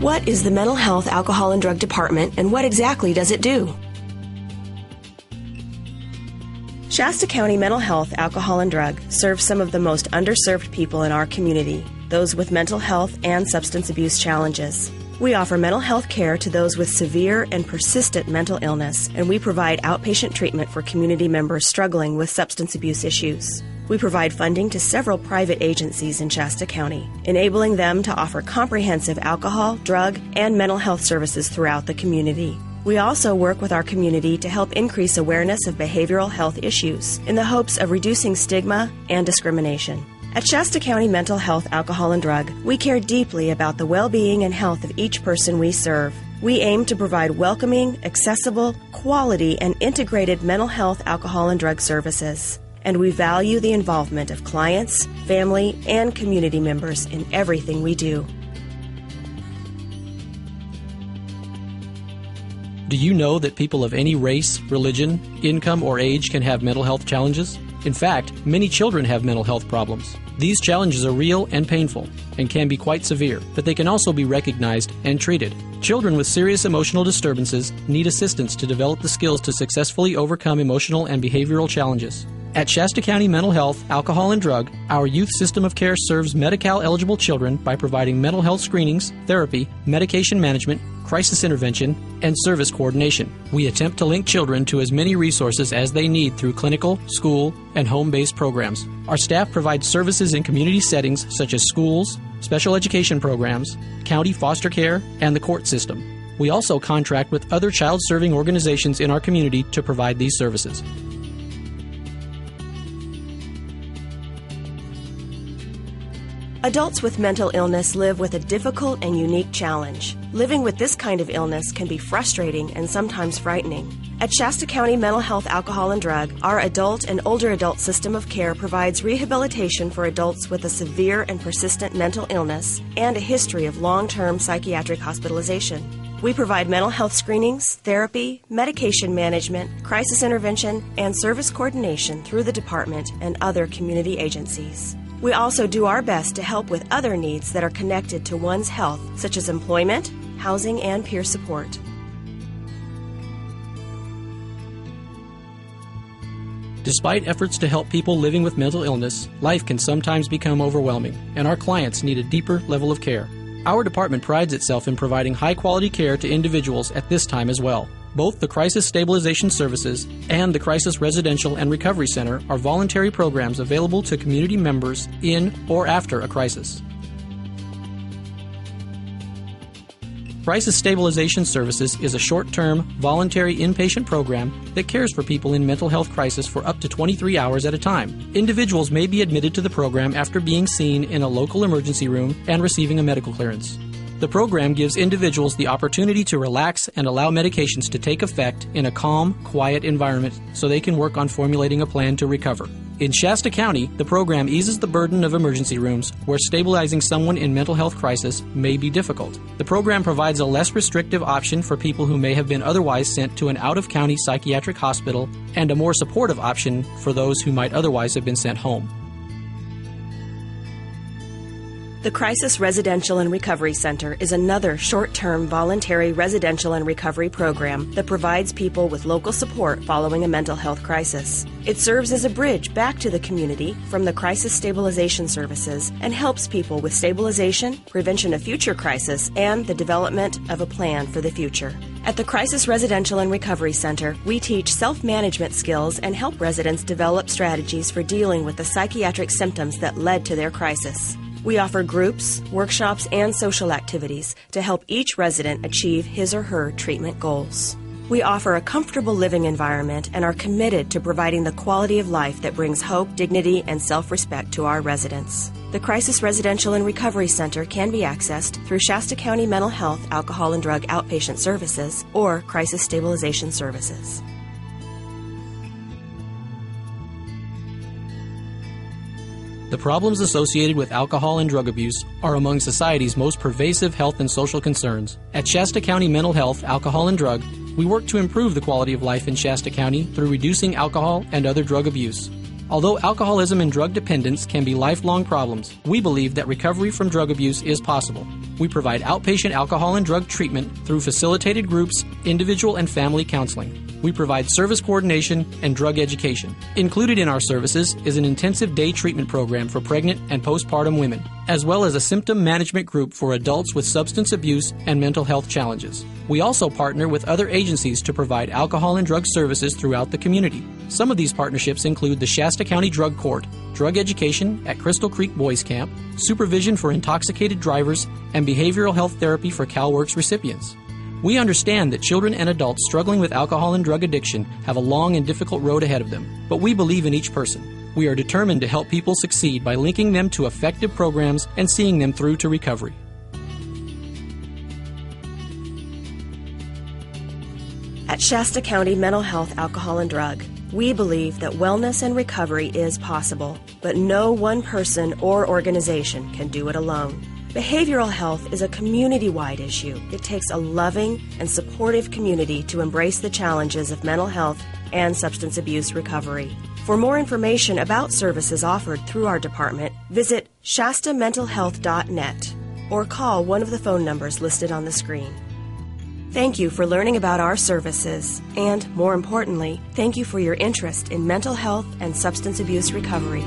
What is the Mental Health, Alcohol, and Drug Department, and what exactly does it do? Shasta County Mental Health, Alcohol, and Drug serves some of the most underserved people in our community, those with mental health and substance abuse challenges. We offer mental health care to those with severe and persistent mental illness, and we provide outpatient treatment for community members struggling with substance abuse issues. We provide funding to several private agencies in Shasta County, enabling them to offer comprehensive alcohol, drug, and mental health services throughout the community. We also work with our community to help increase awareness of behavioral health issues in the hopes of reducing stigma and discrimination. At Shasta County Mental Health, Alcohol, and Drug, we care deeply about the well-being and health of each person we serve. We aim to provide welcoming, accessible, quality, and integrated mental health, alcohol, and drug services. And we value the involvement of clients, family, and community members in everything we do. Do you know that people of any race, religion, income, or age can have mental health challenges? In fact, many children have mental health problems. These challenges are real and painful and can be quite severe, but they can also be recognized and treated. Children with serious emotional disturbances need assistance to develop the skills to successfully overcome emotional and behavioral challenges. At Shasta County Mental Health, Alcohol, and Drug, our youth system of care serves Medi-Cal-eligible children by providing mental health screenings, therapy, medication management, crisis intervention, and service coordination. We attempt to link children to as many resources as they need through clinical, school, and home-based programs. Our staff provides services in community settings such as schools, special education programs, county foster care, and the court system. We also contract with other child-serving organizations in our community to provide these services. Adults with mental illness live with a difficult and unique challenge. Living with this kind of illness can be frustrating and sometimes frightening. At Shasta County Mental Health, Alcohol, and Drug, our adult and older adult system of care provides rehabilitation for adults with a severe and persistent mental illness and a history of long-term psychiatric hospitalization. We provide mental health screenings, therapy, medication management, crisis intervention, and service coordination through the department and other community agencies. We also do our best to help with other needs that are connected to one's health, such as employment, housing, and peer support. Despite efforts to help people living with mental illness, life can sometimes become overwhelming, and our clients need a deeper level of care. Our department prides itself in providing high-quality care to individuals at this time as well. Both the Crisis Stabilization Services and the Crisis Residential and Recovery Center are voluntary programs available to community members in or after a crisis. Crisis Stabilization Services is a short-term, voluntary inpatient program that cares for people in mental health crisis for up to 23 hours at a time. Individuals may be admitted to the program after being seen in a local emergency room and receiving a medical clearance. The program gives individuals the opportunity to relax and allow medications to take effect in a calm, quiet environment so they can work on formulating a plan to recover. In Shasta County, the program eases the burden of emergency rooms where stabilizing someone in mental health crisis may be difficult. The program provides a less restrictive option for people who may have been otherwise sent to an out-of-county psychiatric hospital and a more supportive option for those who might otherwise have been sent home. The Crisis Residential and Recovery Center is another short-term voluntary residential and recovery program that provides people with local support following a mental health crisis. It serves as a bridge back to the community from the Crisis Stabilization Services and helps people with stabilization, prevention of future crisis, and the development of a plan for the future. At the Crisis Residential and Recovery Center, we teach self-management skills and help residents develop strategies for dealing with the psychiatric symptoms that led to their crisis. We offer groups, workshops, and social activities to help each resident achieve his or her treatment goals. We offer a comfortable living environment and are committed to providing the quality of life that brings hope, dignity, and self-respect to our residents. The Crisis Residential and Recovery Center can be accessed through Shasta County Mental Health, Alcohol, and Drug Outpatient Services or Crisis Stabilization Services. The problems associated with alcohol and drug abuse are among society's most pervasive health and social concerns. At Shasta County Mental Health, Alcohol, and Drug, we work to improve the quality of life in Shasta County through reducing alcohol and other drug abuse. Although alcoholism and drug dependence can be lifelong problems, we believe that recovery from drug abuse is possible. We provide outpatient alcohol and drug treatment through facilitated groups, individual and family counseling. We provide service coordination and drug education. Included in our services is an intensive day treatment program for pregnant and postpartum women, as well as a symptom management group for adults with substance abuse and mental health challenges. We also partner with other agencies to provide alcohol and drug services throughout the community. Some of these partnerships include the Shasta County Drug Court, drug education at Crystal Creek Boys Camp, supervision for intoxicated drivers, and behavioral health therapy for CalWORKS recipients. We understand that children and adults struggling with alcohol and drug addiction have a long and difficult road ahead of them, but we believe in each person. We are determined to help people succeed by linking them to effective programs and seeing them through to recovery. At Shasta County Mental Health, Alcohol and Drug, we believe that wellness and recovery is possible, but no one person or organization can do it alone. Behavioral health is a community-wide issue. It takes a loving and supportive community to embrace the challenges of mental health and substance abuse recovery. For more information about services offered through our department, visit shastamentalhealth.net or call one of the phone numbers listed on the screen. Thank you for learning about our services, and more importantly, thank you for your interest in mental health and substance abuse recovery.